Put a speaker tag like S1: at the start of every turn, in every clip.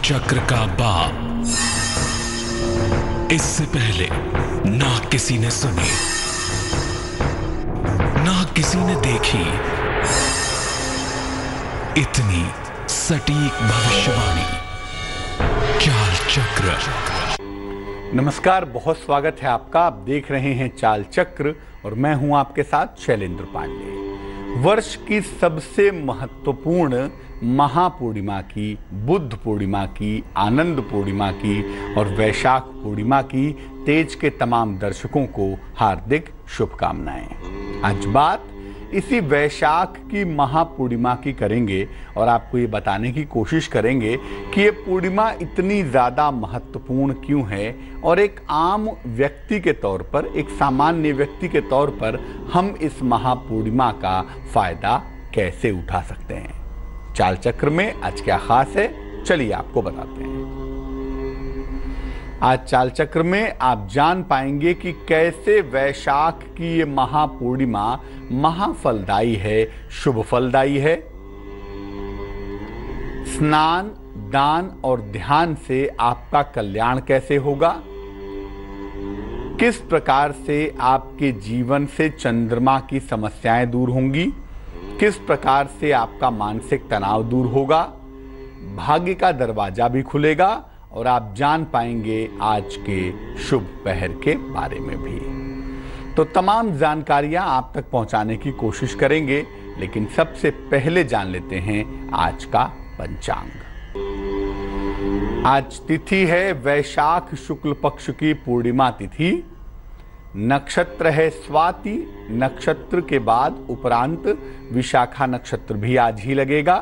S1: चक्र का बाप। इससे पहले ना किसी ने सुनी, ना किसी ने देखी इतनी सटीक भविष्यवाणी। चाल चक्र।
S2: नमस्कार, बहुत स्वागत है आपका। आप देख रहे हैं चाल चक्र और मैं हूं आपके साथ शैलेंद्र पांडे। वर्ष की सबसे महत्वपूर्ण महापूर्णिमा की, बुद्ध पूर्णिमा की, आनंद पूर्णिमा की और वैशाख पूर्णिमा की तेज के तमाम दर्शकों को हार्दिक शुभकामनाएं। आज बात इसी वैशाख की महापूर्णिमा की करेंगे और आपको ये बताने की कोशिश करेंगे कि ये पूर्णिमा इतनी ज़्यादा महत्वपूर्ण क्यों है और एक आम व्यक्ति के तौर पर, एक सामान्य व्यक्ति के तौर पर हम इस महापूर्णिमा का फायदा कैसे उठा सकते हैं। चाल चक्र में आज क्या खास है, चलिए आपको बताते हैं। आज चाल चक्र में आप जान पाएंगे कि कैसे वैशाख की ये महापूर्णिमा महाफलदायी है, शुभ फलदायी है। स्नान, दान और ध्यान से आपका कल्याण कैसे होगा, किस प्रकार से आपके जीवन से चंद्रमा की समस्याएं दूर होंगी, किस प्रकार से आपका मानसिक तनाव दूर होगा, भाग्य का दरवाजा भी खुलेगा और आप जान पाएंगे आज के शुभ पहर के बारे में भी। तो तमाम जानकारियां आप तक पहुंचाने की कोशिश करेंगे, लेकिन सबसे पहले जान लेते हैं आज का पंचांग। आज तिथि है वैशाख शुक्ल पक्ष की पूर्णिमा तिथि। नक्षत्र है स्वाति। नक्षत्र के बाद उपरांत विशाखा नक्षत्र भी आज ही लगेगा।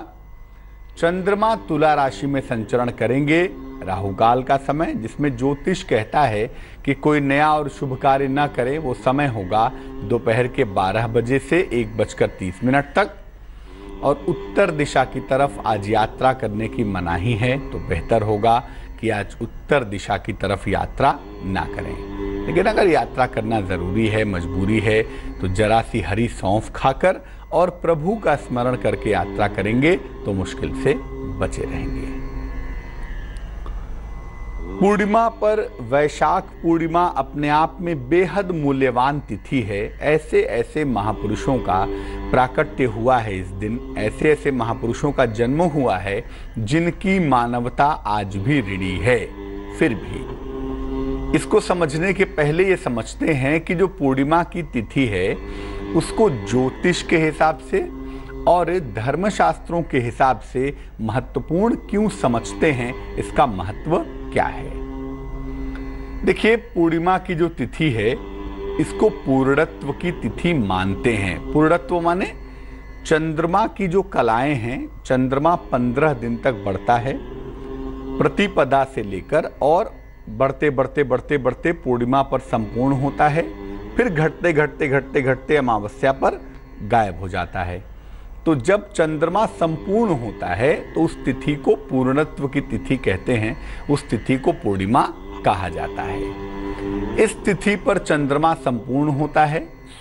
S2: चंद्रमा तुला राशि में संचरण करेंगे। राहुकाल का समय, जिसमें ज्योतिष कहता है कि कोई नया और शुभ कार्य न करे, वो समय होगा दोपहर के 12 बजे से 1:30 तक। और उत्तर दिशा की तरफ आज यात्रा करने की मनाही है, तो बेहतर होगा कि आज उत्तर दिशा की तरफ यात्रा ना करें। लेकिन अगर यात्रा करना जरूरी है, मजबूरी है, तो जरा सी हरी सौंफ खाकर और प्रभु का स्मरण करके यात्रा करेंगे तो मुश्किल से बचे रहेंगे। पूर्णिमा पर वैशाख पूर्णिमा अपने आप में बेहद मूल्यवान तिथि है। ऐसे ऐसे महापुरुषों का प्राकट्य हुआ है इस दिन, ऐसे ऐसे महापुरुषों का जन्म हुआ है जिनकी मानवता आज भी ऋणी है। फिर भी इसको समझने के पहले ये समझते हैं कि जो पूर्णिमा की तिथि है उसको ज्योतिष के हिसाब से और धर्मशास्त्रों के हिसाब से महत्वपूर्ण क्यों समझते हैं, इसका महत्व क्या है। देखिए, पूर्णिमा की जो तिथि है इसको पूर्णत्व की तिथि मानते हैं। पूर्णत्व माने चंद्रमा की जो कलाएं हैं, चंद्रमा 15 दिन तक बढ़ता है प्रतिपदा से लेकर और बढ़ते बढ़ते बढ़ते बढ़ते पूर्णिमा पर संपूर्ण होता है, फिर घटते घटते घटते घटते अमावस्या पर गायब हो जाता है। तो जब चंद्रमा संपूर्ण होता है तो उस तिथि को पूर्णत्व की तिथि कहते हैं, उस तिथि को पूर्णिमा कहा जाता है। इस तिथि पर चंद्रमा संपूर्ण होता है,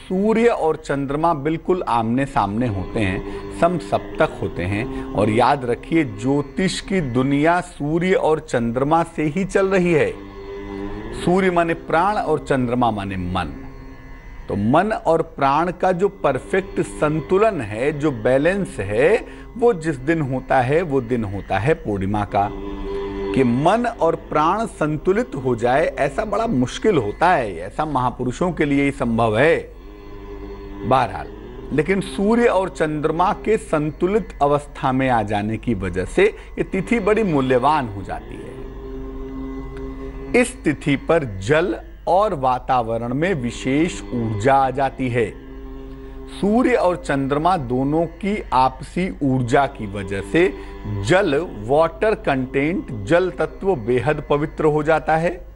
S2: सूर्य और चंद्रमा बिल्कुल आमने सामने होते हैं, समसप्तक होते हैं। और याद रखिए, ज्योतिष की दुनिया सूर्य और चंद्रमा से ही चल रही है। सूर्य माने प्राण और चंद्रमा माने मन। तो मन और प्राण का जो परफेक्ट संतुलन है, जो बैलेंस है, वो जिस दिन होता है वो दिन होता है पूर्णिमा का। कि मन और प्राण संतुलित हो जाए ऐसा बड़ा मुश्किल होता है, ऐसा महापुरुषों के लिए ही संभव है। बहरहाल, लेकिन सूर्य और चंद्रमा के संतुलित अवस्था में आ जाने की वजह से ये तिथि बड़ी मूल्यवान हो जाती है। इस तिथि पर जल और वातावरण में विशेष ऊर्जा आ जाती है। सूर्य और चंद्रमा दोनों की आपसी ऊर्जा की वजह से जल, वाटर कंटेंट, जल तत्व बेहद पवित्र हो जाता है।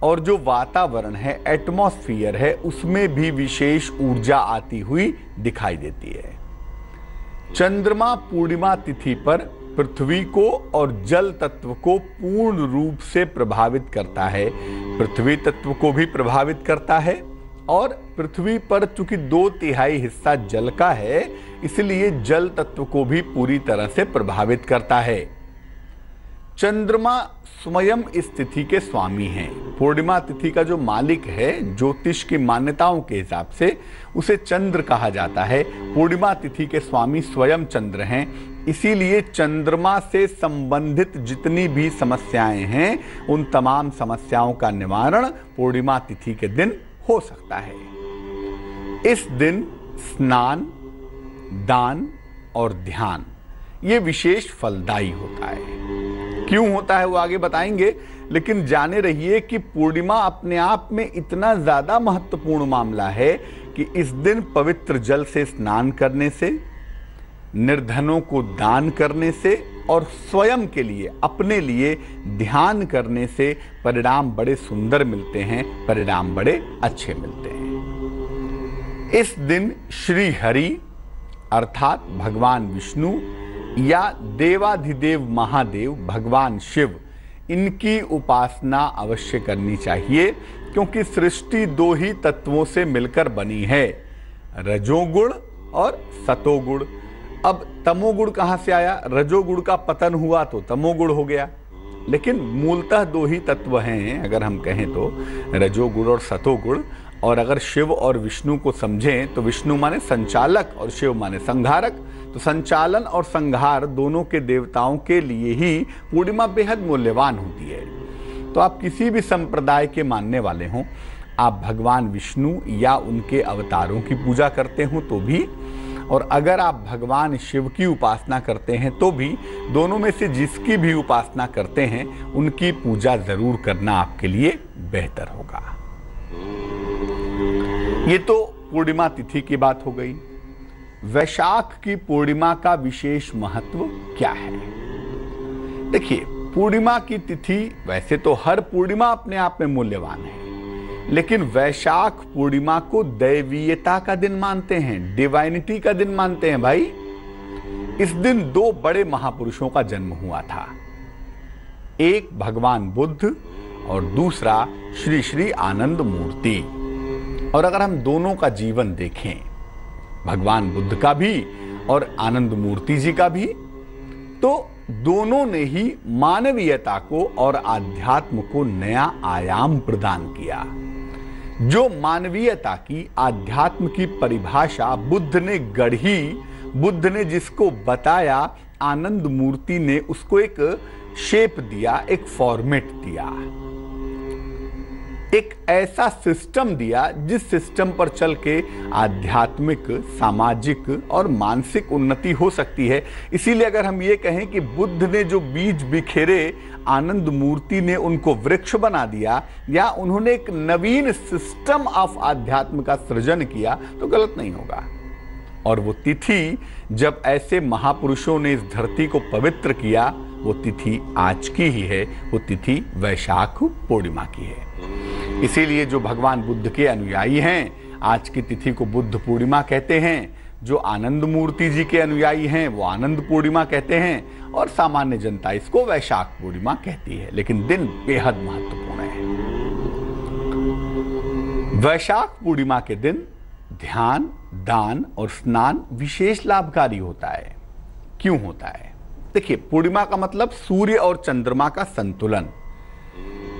S2: और जो वातावरण है, एटमॉस्फेयर है, उसमें भी विशेष ऊर्जा आती हुई दिखाई देती है। चंद्रमा पूर्णिमा तिथि पर पृथ्वी को और जल तत्व को पूर्ण रूप से प्रभावित करता है। पृथ्वी तत्व को भी प्रभावित करता है और पृथ्वी पर चूंकि 2/3 हिस्सा जल का है, इसलिए जल तत्व को भी पूरी तरह से प्रभावित करता है। चंद्रमा स्वयं इस तिथि के स्वामी हैं। पूर्णिमा तिथि का जो मालिक है ज्योतिष की मान्यताओं के हिसाब से उसे चंद्र कहा जाता है। पूर्णिमा तिथि के स्वामी स्वयं चंद्र हैं, इसीलिए चंद्रमा से संबंधित जितनी भी समस्याएं हैं उन तमाम समस्याओं का निवारण पूर्णिमा तिथि के दिन हो सकता है। इस दिन स्नान, दान और ध्यान ये विशेष फलदायी होता है। क्यों होता है वो आगे बताएंगे, लेकिन जाने रहिए कि पूर्णिमा अपने आप में इतना ज्यादा महत्वपूर्ण मामला है कि इस दिन पवित्र जल से स्नान करने से, निर्धनों को दान करने से और स्वयं के लिए, अपने लिए ध्यान करने से परिणाम बड़े सुंदर मिलते हैं, परिणाम बड़े अच्छे मिलते हैं। इस दिन श्री हरि अर्थात भगवान विष्णु या देवाधिदेव महादेव भगवान शिव, इनकी उपासना अवश्य करनी चाहिए, क्योंकि सृष्टि दो ही तत्वों से मिलकर बनी है, रजोगुण और सतोगुण। अब तमोगुण कहां से आया? रजोगुण का पतन हुआ तो तमोगुण हो गया, लेकिन मूलतः दो ही तत्व हैं अगर हम कहें तो, रजोगुण और सतोगुण। और अगर शिव और विष्णु को समझें तो विष्णु माने संचालक और शिव माने संहारक, तो संचालन और संहार दोनों के देवताओं के लिए ही पूर्णिमा बेहद मूल्यवान होती है। तो आप किसी भी संप्रदाय के मानने वाले हों, आप भगवान विष्णु या उनके अवतारों की पूजा करते हो तो भी, और अगर आप भगवान शिव की उपासना करते हैं तो भी, दोनों में से जिसकी भी उपासना करते हैं उनकी पूजा जरूर करना आपके लिए बेहतर होगा। ये तो पूर्णिमा तिथि की बात हो गई। वैशाख की पूर्णिमा का विशेष महत्व क्या है? देखिए, पूर्णिमा की तिथि, वैसे तो हर पूर्णिमा अपने आप में मूल्यवान है, लेकिन वैशाख पूर्णिमा को दैवीयता का दिन मानते हैं, डिवाइनिटी का दिन मानते हैं भाई। इस दिन दो बड़े महापुरुषों का जन्म हुआ था, एक भगवान बुद्ध और दूसरा श्री श्री आनंद मूर्ति। और अगर हम दोनों का जीवन देखें, भगवान बुद्ध का भी और आनंद मूर्ति जी का भी, तो दोनों ने ही मानवीयता को और आध्यात्म को नया आयाम प्रदान किया। जो मानवीयता की, आध्यात्म की परिभाषा बुद्ध ने गढ़ी, बुद्ध ने जिसको बताया, आनंद मूर्ति ने उसको एक शेप दिया, एक फॉर्मेट दिया, एक ऐसा सिस्टम दिया जिस सिस्टम पर चल के आध्यात्मिक, सामाजिक और मानसिक उन्नति हो सकती है। इसीलिए अगर हम ये कहें कि बुद्ध ने जो बीज बिखेरे, आनंद मूर्ति ने उनको वृक्ष बना दिया, या उन्होंने एक नवीन सिस्टम ऑफ आध्यात्म का सृजन किया, तो गलत नहीं होगा। और वो तिथि जब ऐसे महापुरुषों ने इस धरती को पवित्र किया, वो तिथि आज की ही है, वो तिथि वैशाख पूर्णिमा की है। इसीलिए जो भगवान बुद्ध के अनुयायी हैं, आज की तिथि को बुद्ध पूर्णिमा कहते हैं, जो आनंद मूर्ति जी के अनुयायी हैं वो आनंद पूर्णिमा कहते हैं, और सामान्य जनता इसको वैशाख पूर्णिमा कहती है। लेकिन दिन बेहद महत्वपूर्ण है। वैशाख पूर्णिमा के दिन ध्यान, दान और स्नान विशेष लाभकारी होता है। क्यों होता है? देखिए, पूर्णिमा का मतलब सूर्य और चंद्रमा का संतुलन।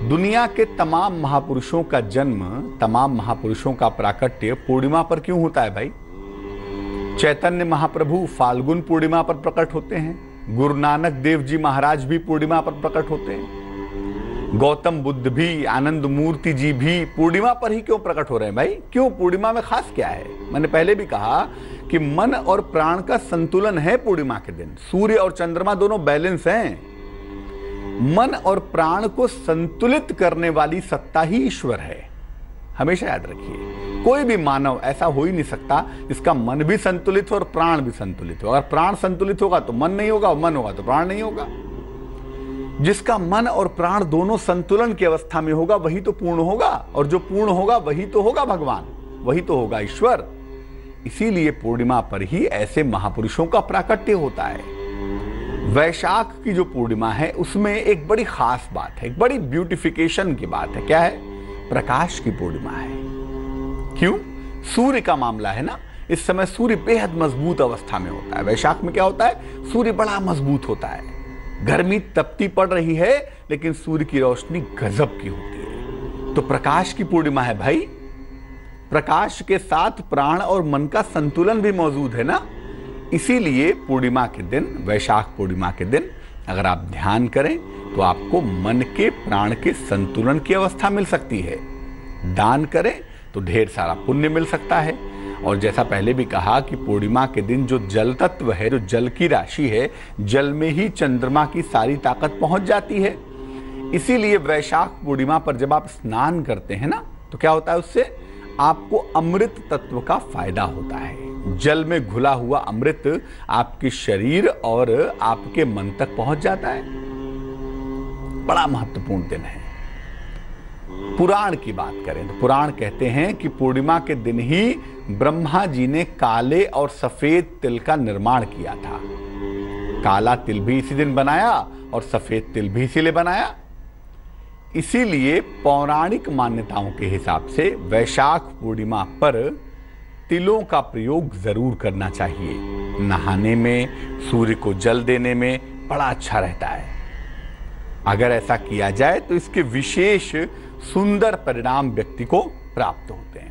S2: दुनिया के तमाम महापुरुषों का जन्म, तमाम महापुरुषों का प्राकट्य पूर्णिमा पर क्यों होता है भाई? चैतन्य महाप्रभु फाल्गुन पूर्णिमा पर प्रकट होते हैं, गुरु नानक देव जी महाराज भी पूर्णिमा पर प्रकट होते हैं, गौतम बुद्ध भी, आनंद मूर्ति जी भी पूर्णिमा पर ही क्यों प्रकट हो रहे हैं भाई? क्यों? पूर्णिमा में खास क्या है? मैंने पहले भी कहा कि मन और प्राण का संतुलन है पूर्णिमा के दिन। सूर्य और चंद्रमा दोनों बैलेंस हैं। मन और प्राण को संतुलित करने वाली सत्ता ही ईश्वर है, हमेशा याद रखिए। कोई भी मानव ऐसा हो ही नहीं सकता जिसका मन भी संतुलित हो और प्राण भी संतुलित हो। अगर प्राण संतुलित होगा तो मन नहीं होगा, और मन होगा तो प्राण नहीं होगा। जिसका मन और प्राण दोनों संतुलन की अवस्था में होगा वही तो पूर्ण होगा, और जो पूर्ण होगा वही तो होगा भगवान, वही तो होगा ईश्वर। इसीलिए पूर्णिमा पर ही ऐसे महापुरुषों का प्राकट्य होता है। वैशाख की जो पूर्णिमा है उसमें एक बड़ी खास बात है, एक बड़ी ब्यूटिफिकेशन की बात है। क्या है? प्रकाश की पूर्णिमा है। क्यों? सूर्य का मामला है ना, इस समय सूर्य बेहद मजबूत अवस्था में होता है। वैशाख में क्या होता है? सूर्य बड़ा मजबूत होता है, गर्मी तपती पड़ रही है, लेकिन सूर्य की रोशनी गजब की होती है। तो प्रकाश की पूर्णिमा है भाई। प्रकाश के साथ प्राण और मन का संतुलन भी मौजूद है ना। इसीलिए पूर्णिमा के दिन, वैशाख पूर्णिमा के दिन अगर आप ध्यान करें तो आपको मन के प्राण के संतुलन की अवस्था मिल सकती है। दान करें तो ढेर सारा पुण्य मिल सकता है। और जैसा पहले भी कहा कि पूर्णिमा के दिन जो जल तत्व है, जो जल की राशि है, जल में ही चंद्रमा की सारी ताकत पहुंच जाती है। इसीलिए वैशाख पूर्णिमा पर जब आप स्नान करते हैं ना, तो क्या होता है, उससे आपको अमृत तत्व का फायदा होता है। जल में घुला हुआ अमृत आपके शरीर और आपके मन तक पहुंच जाता है। बड़ा महत्वपूर्ण दिन है। पुराण की बात करें तो पुराण कहते हैं कि पूर्णिमा के दिन ही ब्रह्मा जी ने काले और सफेद तिल का निर्माण किया था। काला तिल भी इसी दिन बनाया और सफेद तिल भी इसीलिए बनाया। इसीलिए पौराणिक मान्यताओं के हिसाब से वैशाख पूर्णिमा पर तिलों का प्रयोग जरूर करना चाहिए। नहाने में, सूर्य को जल देने में बड़ा अच्छा रहता है। अगर ऐसा किया जाए तो इसके विशेष सुंदर परिणाम व्यक्ति को प्राप्त होते हैं।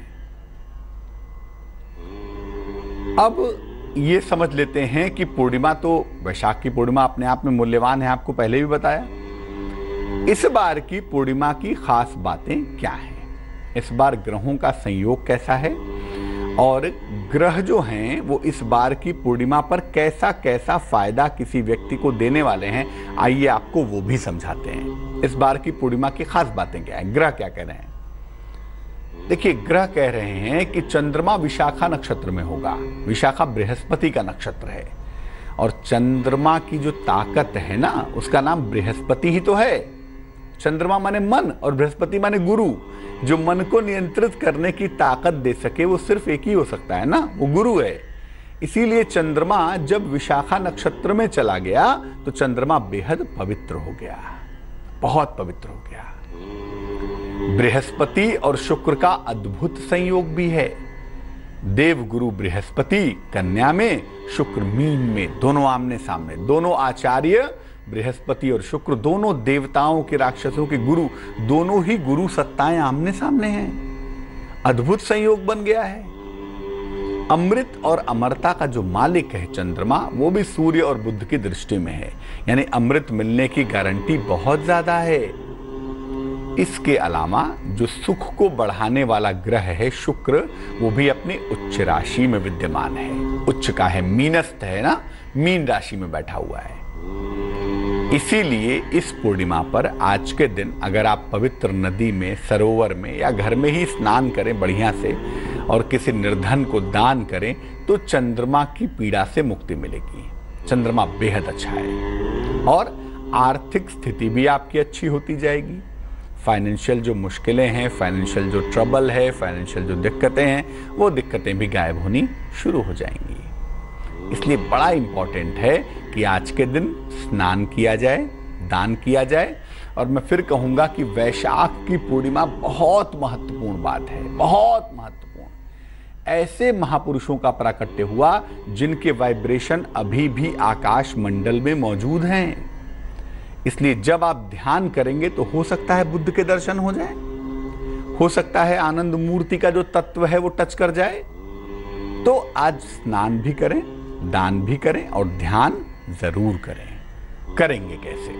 S2: अब ये समझ लेते हैं कि पूर्णिमा, तो वैशाख की पूर्णिमा अपने आप में मूल्यवान है, आपको पहले भी बताया। इस बार की पूर्णिमा की खास बातें क्या हैं? इस बार ग्रहों का संयोग कैसा है और ग्रह जो हैं वो इस बार की पूर्णिमा पर कैसा कैसा फायदा किसी व्यक्ति को देने वाले हैं, आइए आपको वो भी समझाते हैं। इस बार की पूर्णिमा की खास बातें क्या हैं, ग्रह क्या कह रहे हैं? देखिए, ग्रह कह रहे हैं कि चंद्रमा विशाखा नक्षत्र में होगा। विशाखा बृहस्पति का नक्षत्र है और चंद्रमा की जो ताकत है ना, उसका नाम बृहस्पति ही तो है। चंद्रमा माने मन और बृहस्पति माने गुरु। जो मन को नियंत्रित करने की ताकत दे सके वो सिर्फ एक ही हो सकता है ना, वो गुरु है। इसीलिए चंद्रमा जब विशाखा नक्षत्र में चला गया तो चंद्रमा बेहद पवित्र हो गया, बहुत पवित्र हो गया। बृहस्पति और शुक्र का अद्भुत संयोग भी है। देव गुरु बृहस्पति कन्या में, शुक्र मीन में, दोनों आमने सामने। दोनों आचार्य बृहस्पति और शुक्र, दोनों देवताओं के, राक्षसों के गुरु, दोनों ही गुरु सत्ताएं आमने सामने हैं। अद्भुत संयोग बन गया है। अमृत और अमरता का जो मालिक है चंद्रमा, वो भी सूर्य और बुध की दृष्टि में है, यानी अमृत मिलने की गारंटी बहुत ज्यादा है। इसके अलावा जो सुख को बढ़ाने वाला ग्रह है शुक्र, वो भी अपनी उच्च राशि में विद्यमान है। उच्च का है, मीनस्थ है ना, मीन राशि में बैठा हुआ है। इसीलिए इस पूर्णिमा पर आज के दिन अगर आप पवित्र नदी में, सरोवर में या घर में ही स्नान करें बढ़िया से और किसी निर्धन को दान करें तो चंद्रमा की पीड़ा से मुक्ति मिलेगी। चंद्रमा बेहद अच्छा है और आर्थिक स्थिति भी आपकी अच्छी होती जाएगी। फाइनेंशियल जो मुश्किलें हैं, फाइनेंशियल जो ट्रबल है, फाइनेंशियल जो दिक्कतें हैं, वो दिक्कतें भी गायब होनी शुरू हो जाएंगी। इसलिए बड़ा इंपॉर्टेंट है कि आज के दिन स्नान किया जाए, दान किया जाए। और मैं फिर कहूंगा कि वैशाख की पूर्णिमा बहुत महत्वपूर्ण बात है, बहुत महत्वपूर्ण। ऐसे महापुरुषों का प्राकट्य हुआ जिनके वाइब्रेशन अभी भी आकाश मंडल में मौजूद हैं। इसलिए जब आप ध्यान करेंगे तो हो सकता है बुद्ध के दर्शन हो जाए, हो सकता है आनंद मूर्ति का जो तत्व है वो टच कर जाए। तो आज स्नान भी करें, दान भी करें और ध्यान जरूर करें। करेंगे कैसे?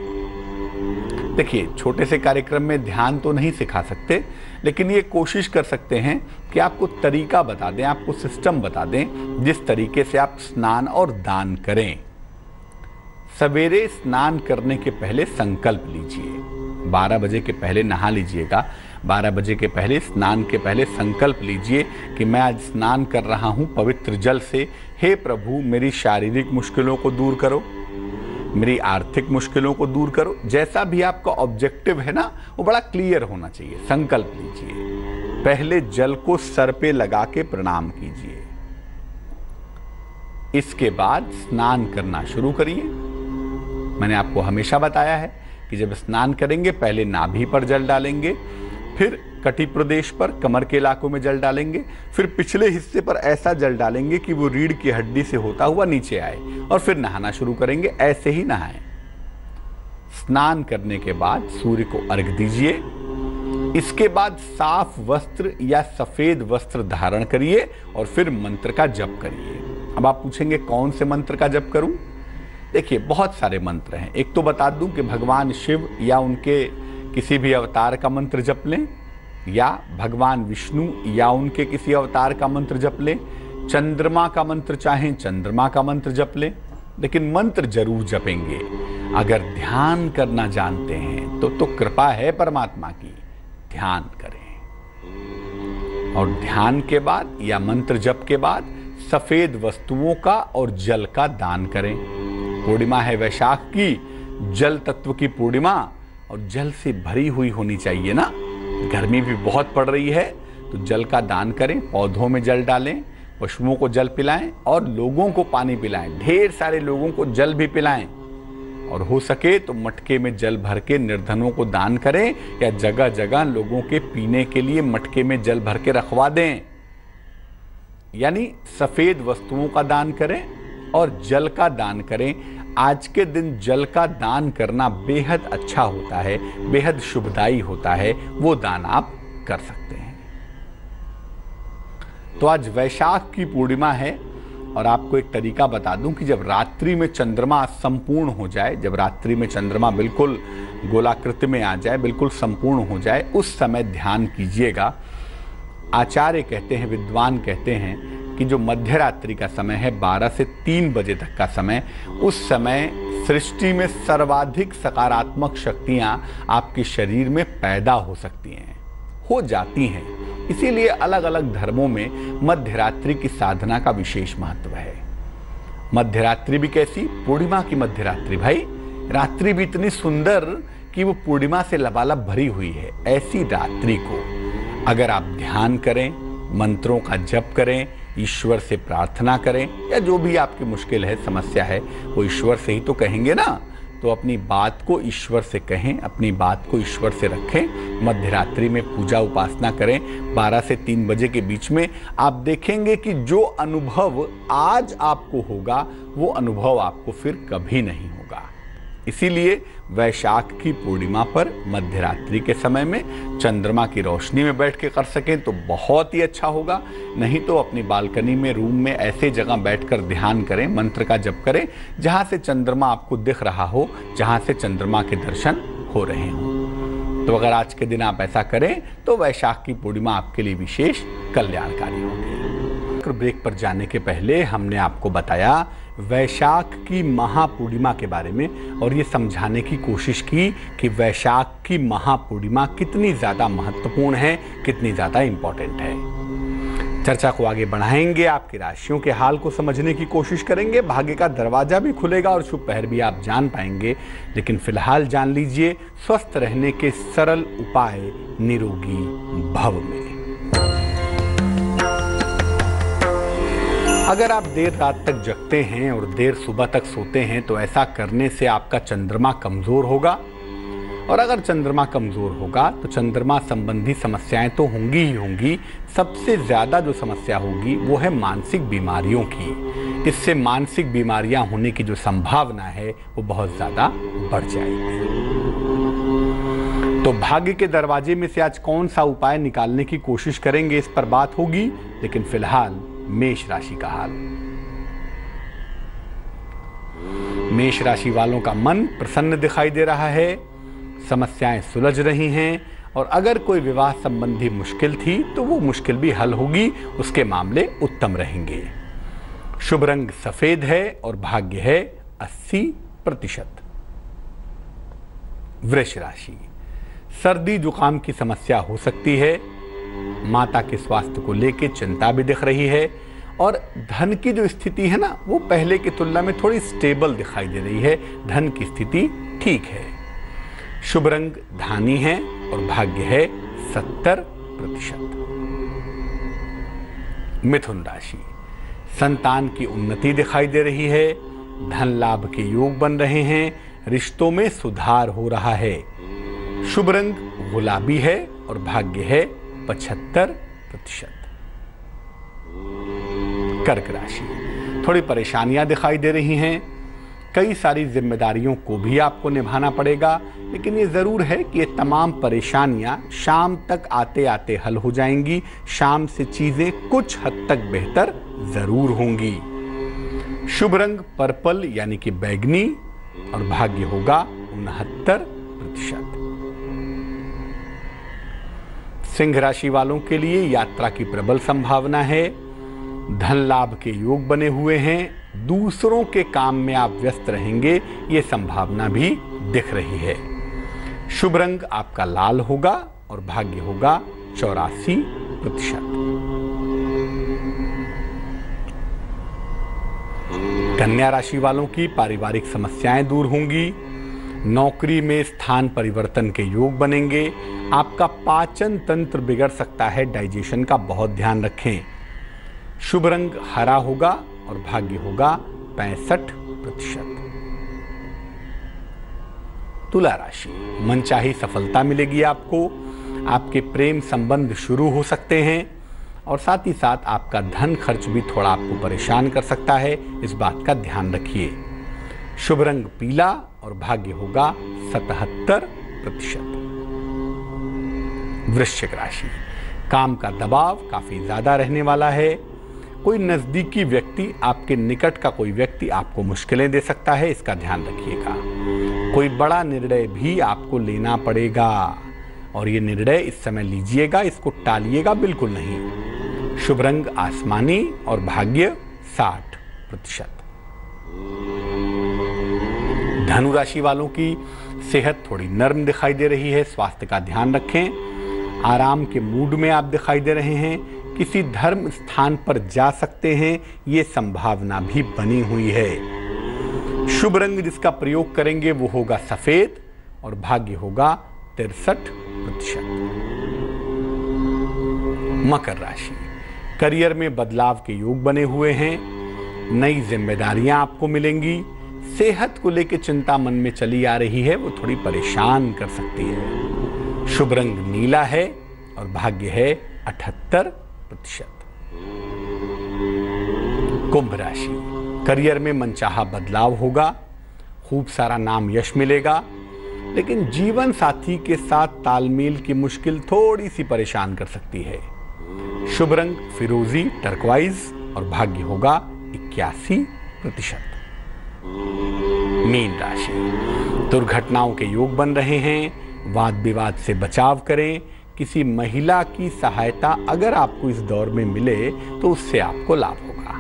S2: देखिए, छोटे से कार्यक्रम में ध्यान तो नहीं सिखा सकते, लेकिन ये कोशिश कर सकते हैं कि आपको तरीका बता दें, आपको सिस्टम बता दें जिस तरीके से आप स्नान और दान करें। सवेरे स्नान करने के पहले संकल्प लीजिए। 12 बजे के पहले नहा लीजिएगा। 12 बजे के पहले, स्नान के पहले संकल्प लीजिए कि मैं आज स्नान कर रहा हूं पवित्र जल से। हे प्रभु, मेरी शारीरिक मुश्किलों को दूर करो, मेरी आर्थिक मुश्किलों को दूर करो। जैसा भी आपका ऑब्जेक्टिव है ना, वो बड़ा क्लियर होना चाहिए। संकल्प लीजिए। पहले जल को सर पे लगा के प्रणाम कीजिए। इसके बाद स्नान करना शुरू करिए। मैंने आपको हमेशा बताया है कि जब स्नान करेंगे पहले नाभि पर जल डालेंगे, फिर कटी प्रदेश पर, कमर के इलाकों में जल डालेंगे, फिर पिछले हिस्से पर ऐसा जल डालेंगे कि वो रीढ़ की हड्डी से होता हुआ नीचे आए और फिर नहाना शुरू करेंगे। ऐसे ही नहाएं। स्नान करने के बाद सूर्य को अर्घ्य दीजिए। इसके बाद साफ वस्त्र या सफेद वस्त्र धारण करिए और फिर मंत्र का जप करिए। अब आप पूछेंगे कौन से मंत्र का जप करूं? देखिए, बहुत सारे मंत्र हैं। एक तो बता दूं कि भगवान शिव या उनके किसी भी अवतार का मंत्र जप लें, या भगवान विष्णु या उनके किसी अवतार का मंत्र जप लें। चंद्रमा का मंत्र चाहें चंद्रमा का मंत्र जप लें, लेकिन मंत्र जरूर जपेंगे। अगर ध्यान करना जानते हैं तो कृपा है परमात्मा की, ध्यान करें। और ध्यान के बाद या मंत्र जप के बाद सफेद वस्तुओं का और जल का दान करें। पूर्णिमा है वैशाख की, जल तत्व की पूर्णिमा, और जल से भरी हुई होनी चाहिए ना। गर्मी भी बहुत पड़ रही है, तो जल का दान करें। पौधों में जल डालें, पशुओं को जल पिलाएं और लोगों को पानी पिलाएं। ढेर सारे लोगों को जल भी पिलाएं, और हो सके तो मटके में जल भर के निर्धनों को दान करें, या जगह जगह लोगों के पीने के लिए मटके में जल भर के रखवा दें। यानी सफेद वस्तुओं का दान करें और जल का दान करें। आज के दिन जल का दान करना बेहद अच्छा होता है, बेहद शुभदायी होता है। वो दान आप कर सकते हैं। तो आज वैशाख की पूर्णिमा है, और आपको एक तरीका बता दूं कि जब रात्रि में चंद्रमा संपूर्ण हो जाए, जब रात्रि में चंद्रमा बिल्कुल गोलाकृति में आ जाए, बिल्कुल संपूर्ण हो जाए, उस समय ध्यान कीजिएगा। आचार्य कहते हैं, विद्वान कहते हैं कि जो मध्य रात्रि का समय है, 12 से 3 बजे तक का समय, उस समय सृष्टि में सर्वाधिक सकारात्मक शक्तियां आपके शरीर में पैदा हो सकती हैं, हो जाती हैं। इसीलिए अलग अलग धर्मों में मध्य रात्रि की साधना का विशेष महत्व है। मध्य रात्रि भी कैसी? पूर्णिमा की मध्य रात्रि। भाई, रात्रि भी इतनी सुंदर कि वो पूर्णिमा से लबालब भरी हुई है। ऐसी रात्रि को अगर आप ध्यान करें, मंत्रों का जप करें, ईश्वर से प्रार्थना करें, या जो भी आपकी मुश्किल है, समस्या है, वो ईश्वर से ही तो कहेंगे ना। तो अपनी बात को ईश्वर से कहें, अपनी बात को ईश्वर से रखें। मध्य रात्रि में पूजा उपासना करें 12 से 3 बजे के बीच में। आप देखेंगे कि जो अनुभव आज आपको होगा, वो अनुभव आपको फिर कभी नहीं होगा। इसीलिए वैशाख की पूर्णिमा पर मध्य रात्रि के समय में चंद्रमा की रोशनी में बैठ के कर सकें तो बहुत ही अच्छा होगा। नहीं तो अपनी बालकनी में, रूम में ऐसे जगह बैठकर ध्यान करें, मंत्र का जप करें जहां से चंद्रमा आपको दिख रहा हो, जहां से चंद्रमा के दर्शन हो रहे हों। तो अगर आज के दिन आप ऐसा करें तो वैशाख की पूर्णिमा आपके लिए विशेष कल्याणकारी होगी। ब्रेक पर जाने के पहले हमने आपको बताया वैशाख की महापूर्णिमा के बारे में, और ये समझाने की कोशिश की कि वैशाख की महापूर्णिमा कितनी ज़्यादा महत्वपूर्ण है, कितनी ज़्यादा इम्पोर्टेंट है। चर्चा को आगे बढ़ाएंगे, आपकी राशियों के हाल को समझने की कोशिश करेंगे, भाग्य का दरवाजा भी खुलेगा और शुभ पहर भी आप जान पाएंगे। लेकिन फिलहाल जान लीजिए स्वस्थ रहने के सरल उपाय निरोगी भव में। अगर आप देर रात तक जगते हैं और देर सुबह तक सोते हैं तो ऐसा करने से आपका चंद्रमा कमजोर होगा, और अगर चंद्रमा कमजोर होगा तो चंद्रमा संबंधी समस्याएं तो होंगी ही होंगी। सबसे ज्यादा जो समस्या होगी वो है मानसिक बीमारियों की। इससे मानसिक बीमारियां होने की जो संभावना है वो बहुत ज्यादा बढ़ जाएगी। तो भाग्य के दरवाजे में से आज कौन सा उपाय निकालने की कोशिश करेंगे, इस पर बात होगी। लेकिन फिलहाल मेष राशि का हाल। मेष राशि वालों का मन प्रसन्न दिखाई दे रहा है, समस्याएं सुलझ रही हैं, और अगर कोई विवाह संबंधी मुश्किल थी तो वो मुश्किल भी हल होगी, उसके मामले उत्तम रहेंगे। शुभ रंग सफेद है और भाग्य है 80%। वृष राशि, सर्दी जुकाम की समस्या हो सकती है, माता के स्वास्थ्य को लेकर चिंता भी दिख रही है, और धन की जो स्थिति है ना वो पहले की तुलना में थोड़ी स्टेबल दिखाई दे रही है। धन की स्थिति ठीक है। शुभ रंग धानी है और भाग्य है 70%। मिथुन राशि, संतान की उन्नति दिखाई दे रही है, धन लाभ के योग बन रहे हैं, रिश्तों में सुधार हो रहा है। शुभ रंग गुलाबी है और भाग्य है 75%। कर्क राशि, थोड़ी परेशानियां दिखाई दे रही हैं, कई सारी जिम्मेदारियों को भी आपको निभाना पड़ेगा, लेकिन ये ज़रूर है कि ये तमाम परेशानियां शाम तक आते आते हल हो जाएंगी। शाम से चीज़ें कुछ हद तक बेहतर ज़रूर होंगी। शुभ रंग पर्पल यानी कि बैगनी और भाग्य होगा 69%। सिंह राशि वालों के लिए यात्रा की प्रबल संभावना है। धन लाभ के योग बने हुए हैं। दूसरों के काम में आप व्यस्त रहेंगे, ये संभावना भी दिख रही है। शुभ रंग आपका लाल होगा और भाग्य होगा 84%। कन्या राशि वालों की पारिवारिक समस्याएं दूर होंगी। नौकरी में स्थान परिवर्तन के योग बनेंगे। आपका पाचन तंत्र बिगड़ सकता है, डाइजेशन का बहुत ध्यान रखें। शुभ रंग हरा होगा और भाग्य होगा 65%। तुला राशि, मनचाही सफलता मिलेगी आपको। आपके प्रेम संबंध शुरू हो सकते हैं और साथ ही साथ आपका धन खर्च भी थोड़ा आपको परेशान कर सकता है, इस बात का ध्यान रखिए। शुभ रंग पीला और भाग्य होगा 77%। वृश्चिक राशि, काम का दबाव काफी ज्यादा रहने वाला है। कोई नजदीकी व्यक्ति, आपके निकट का कोई व्यक्ति आपको मुश्किलें दे सकता है, इसका ध्यान रखिएगा। कोई बड़ा निर्णय भी आपको लेना पड़ेगा और ये निर्णय इस समय लीजिएगा, इसको टालिएगा बिल्कुल नहीं। शुभ रंग आसमानी और भाग्य 60%। धनु राशि वालों की सेहत थोड़ी नर्म दिखाई दे रही है, स्वास्थ्य का ध्यान रखें। आराम के मूड में आप दिखाई दे रहे हैं। किसी धर्म स्थान पर जा सकते हैं, ये संभावना भी बनी हुई है। शुभ रंग जिसका प्रयोग करेंगे वो होगा सफेद और भाग्य होगा 63%। मकर राशि, करियर में बदलाव के योग बने हुए हैं। नई जिम्मेदारियां आपको मिलेंगी। सेहत को लेकर चिंता मन में चली आ रही है, वो थोड़ी परेशान कर सकती है। शुभ रंग नीला है और भाग्य है 78%। कुंभ राशि, करियर में मनचाहा बदलाव होगा। खूब सारा नाम यश मिलेगा, लेकिन जीवन साथी के साथ तालमेल की मुश्किल थोड़ी सी परेशान कर सकती है। शुभ रंग फिरोजी टर्कवाइज और भाग्य होगा 81%। मीन राशि, दुर्घटनाओं के योग बन रहे हैं। वाद विवाद से बचाव करें। किसी महिला की सहायता अगर आपको इस दौर में मिले तो उससे आपको लाभ होगा।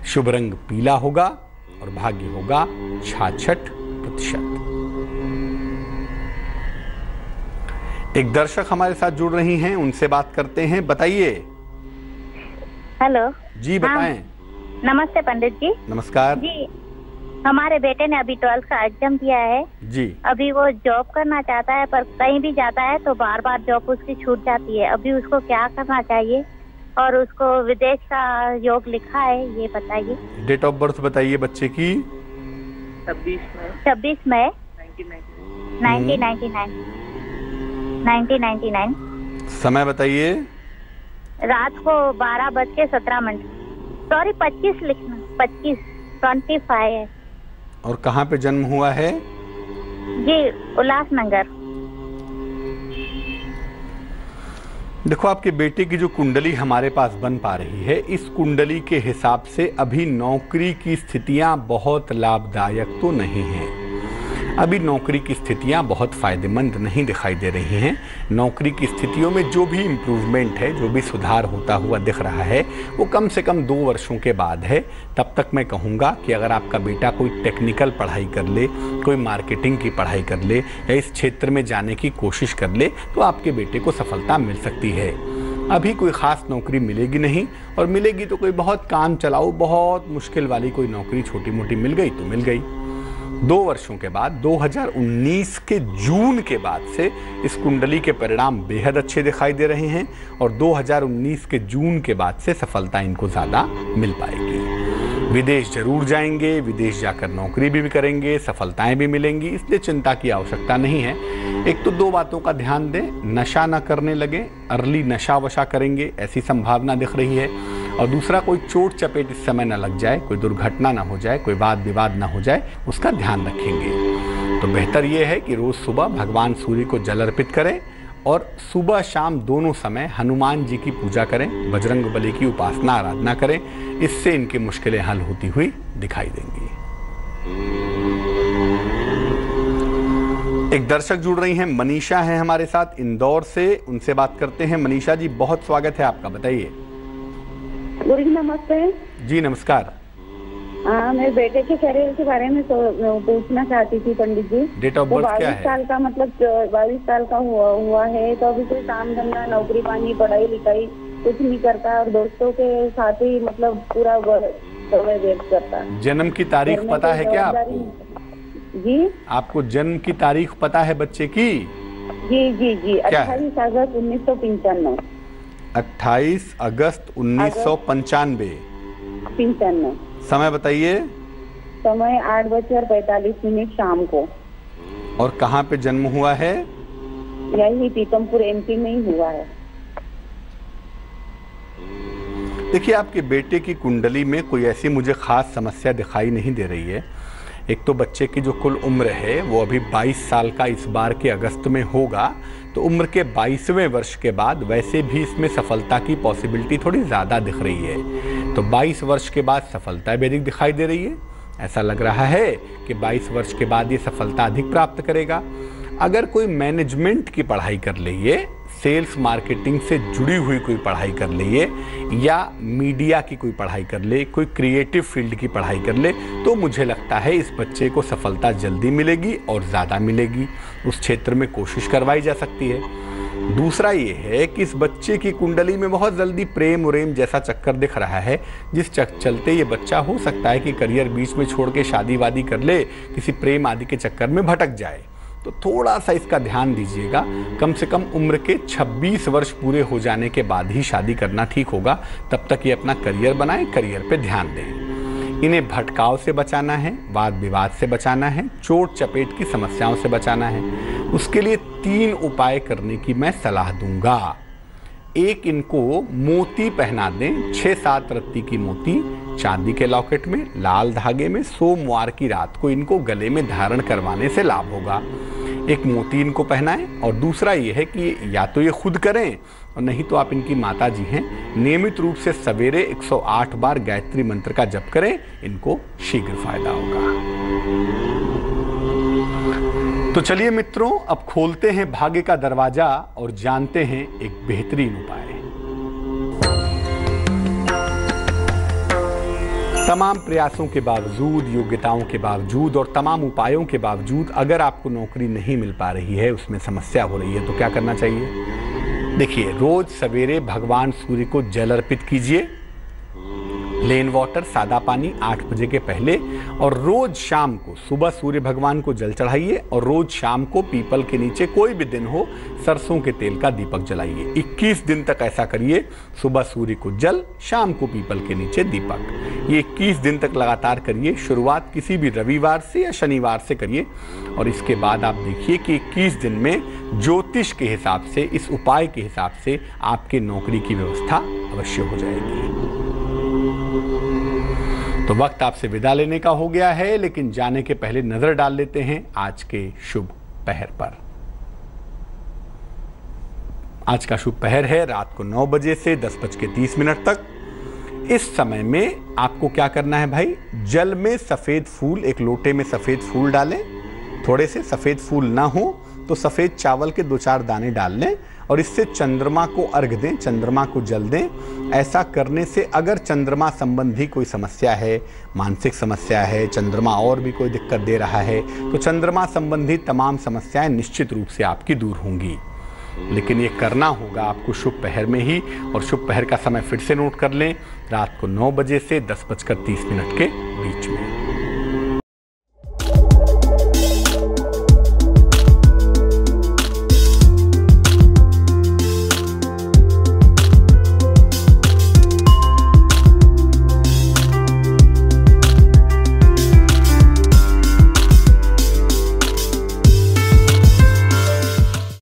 S2: शुभ रंग पीला होगा और भाग्य होगा 66%। एक दर्शक हमारे साथ जुड़ रही हैं, उनसे बात करते हैं। बताइए।
S3: हेलो
S2: जी बताएं।
S3: नमस्ते पंडित जी।
S2: नमस्कार
S3: जी, हमारे बेटे ने अभी 12th का एग्जाम दिया है
S2: जी।
S3: अभी वो जॉब करना चाहता है, पर कहीं भी जाता है तो बार बार जॉब उसकी छूट जाती है। अभी उसको क्या करना चाहिए और उसको विदेश का योग लिखा है, ये बताइए।
S2: डेट ऑफ बर्थ बताइए बच्चे की।
S3: 26 मई 1999।
S2: समय बताइए।
S3: रात को 12:17। सॉरी 25 लिखना, 25 है।
S2: और कहाँ पे जन्म हुआ है?
S3: जी उल्लासनगर।
S2: देखो, आपके बेटे की जो कुंडली हमारे पास बन पा रही है, इस कुंडली के हिसाब से अभी नौकरी की स्थितियां बहुत लाभदायक तो नहीं हैं। अभी नौकरी की स्थितियां बहुत फायदेमंद नहीं दिखाई दे रही हैं। नौकरी की स्थितियों में जो भी इम्प्रूवमेंट है, जो भी सुधार होता हुआ दिख रहा है, वो कम से कम 2 वर्षों के बाद है। तब तक मैं कहूँगा कि अगर आपका बेटा कोई टेक्निकल पढ़ाई कर ले, कोई मार्केटिंग की पढ़ाई कर ले या इस क्षेत्र में जाने की कोशिश कर ले, तो आपके बेटे को सफलता मिल सकती है। अभी कोई ख़ास नौकरी मिलेगी नहीं, और मिलेगी तो कोई बहुत काम चलाओ, बहुत मुश्किल वाली कोई नौकरी छोटी मोटी मिल गई तो मिल गई। 2 वर्षों के बाद 2019 के जून के बाद से इस कुंडली के परिणाम बेहद अच्छे दिखाई दे रहे हैं, और 2019 के जून के बाद से सफलता इनको ज़्यादा मिल पाएगी। विदेश जरूर जाएंगे, विदेश जाकर नौकरी भी करेंगे, सफलताएं भी मिलेंगी, इसलिए चिंता की आवश्यकता नहीं है। एक तो 2 बातों का ध्यान दें, नशा ना करने लगे, अर्ली नशा वशा करेंगे ऐसी संभावना दिख रही है, और दूसरा कोई चोट चपेट इस समय ना लग जाए, कोई दुर्घटना ना हो जाए, कोई वाद विवाद ना हो जाए, उसका ध्यान रखेंगे। तो बेहतर ये है कि रोज सुबह भगवान सूर्य को जल अर्पित करें और सुबह शाम दोनों समय हनुमान जी की पूजा करें, बजरंग बली की उपासना आराधना करें। इससे इनकी मुश्किलें हल होती हुई दिखाई देंगी। एक दर्शक जुड़ रही हैं, मनीषा हैं हमारे साथ इंदौर से, उनसे बात करते हैं। मनीषा जी, बहुत स्वागत है आपका, बताइए।
S4: गुरु जी नमस्ते।
S2: जी नमस्कार।
S4: मेरे बेटे के करियर के बारे में पूछना चाहती थी पंडित जी।
S2: डेट ऑफ बर्थ क्या है?
S4: 22 साल का, मतलब 22 साल का हुआ है। तो अभी कोई काम धंधा, नौकरी पानी, पढ़ाई लिखाई कुछ नहीं करता और दोस्तों के साथ ही मतलब पूरा समय व्यस्त करता है।
S2: जन्म की तारीख पता है क्या आपको?
S4: जी,
S2: आपको जन्म की तारीख पता है बच्चे की?
S4: जी जी जी 28 अगस्त 1995।
S2: 28 अगस्त 1995। समय बताइए।
S4: समय 8:45 शाम को।
S2: और कहाँ पे जन्म हुआ है?
S4: यही पीकमपुर एमपी में ही हुआ है।
S2: देखिए, आपके बेटे की कुंडली में कोई ऐसी मुझे खास समस्या दिखाई नहीं दे रही है। एक तो बच्चे की जो कुल उम्र है वो अभी 22 साल का इस बार के अगस्त में होगा, तो उम्र के 22वें वर्ष के बाद वैसे भी इसमें सफलता की पॉसिबिलिटी थोड़ी ज़्यादा दिख रही है। तो 22 वर्ष के बाद सफलता वैदिक दिखाई दे रही है। ऐसा लग रहा है कि 22 वर्ष के बाद ये सफलता अधिक प्राप्त करेगा। अगर कोई मैनेजमेंट की पढ़ाई कर लिए, सेल्स मार्केटिंग से जुड़ी हुई कोई पढ़ाई कर लिए, या मीडिया की कोई पढ़ाई कर ले, कोई क्रिएटिव फील्ड की पढ़ाई कर ले, तो मुझे लगता है इस बच्चे को सफलता जल्दी मिलेगी और ज़्यादा मिलेगी। उस क्षेत्र में कोशिश करवाई जा सकती है। दूसरा ये है कि इस बच्चे की कुंडली में बहुत जल्दी प्रेम उरेम जैसा चक्कर दिख रहा है, जिस चलते ये बच्चा हो सकता है कि करियर बीच में छोड़ के शादी वादी कर ले, किसी प्रेम आदि के चक्कर में भटक जाए। तो थोड़ा सा इसका ध्यान दीजिएगा। कम से कम उम्र के 26 वर्ष पूरे हो जाने के बाद ही शादी करना ठीक होगा। तब तक ये अपना करियर बनाए, करियर पे ध्यान दें। इन्हें भटकाव से बचाना है, वाद विवाद से बचाना है, चोट चपेट की समस्याओं से बचाना है। उसके लिए 3 उपाय करने की मैं सलाह दूंगा। एक, इनको मोती पहना दें, 6-7 रत्ती की मोती चांदी के लॉकेट में लाल धागे में सोमवार की रात को इनको गले में धारण करवाने से लाभ होगा। एक मोती इनको पहनाएं। और दूसरा ये है कि या तो ये खुद करें और नहीं तो आप इनकी माता जी हैं, नियमित रूप से सवेरे 108 बार गायत्री मंत्र का जप करें, इनको शीघ्र फायदा होगा। तो चलिए मित्रों, अब खोलते हैं भाग्य का दरवाजा और जानते हैं एक बेहतरीन उपाय। तमाम प्रयासों के बावजूद, योग्यताओं के बावजूद और तमाम उपायों के बावजूद अगर आपको नौकरी नहीं मिल पा रही है, उसमें समस्या हो रही है, तो क्या करना चाहिए? देखिए, रोज सवेरे भगवान सूर्य को जल अर्पित कीजिए, प्लेन वाटर, सादा पानी 8 बजे के पहले। और रोज शाम को सुबह सूर्य भगवान को जल चढ़ाइए और रोज शाम को पीपल के नीचे, कोई भी दिन हो, सरसों के तेल का दीपक जलाइए। 21 दिन तक ऐसा करिए। सुबह सूर्य को जल, शाम को पीपल के नीचे दीपक। ये 21 दिन तक लगातार करिए। शुरुआत किसी भी रविवार से या शनिवार से करिए और इसके बाद आप देखिए कि 21 दिन में ज्योतिष के हिसाब से, इस उपाय के हिसाब से आपके नौकरी की व्यवस्था अवश्य हो जाएगी। तो वक्त आपसे विदा लेने का हो गया है, लेकिन जाने के पहले नजर डाल लेते हैं आज के शुभ पहर पर। आज का शुभ पहर है रात को 9 बजे से 10:30 तक। इस समय में आपको क्या करना है भाई? जल में सफेद फूल, एक लोटे में सफेद फूल डालें। थोड़े से सफेद फूल ना हो तो सफेद चावल के 2-4 दाने डाल लें और इससे चंद्रमा को अर्घ दें, चंद्रमा को जल दें। ऐसा करने से अगर चंद्रमा संबंधी कोई समस्या है, मानसिक समस्या है, चंद्रमा और भी कोई दिक्कत दे रहा है, तो चंद्रमा संबंधी तमाम समस्याएं निश्चित रूप से आपकी दूर होंगी। लेकिन ये करना होगा आपको शुभ पहर में ही। और शुभ पहर का समय फिर से नोट कर लें, रात को 9 बजे से 10:30 के बीच में।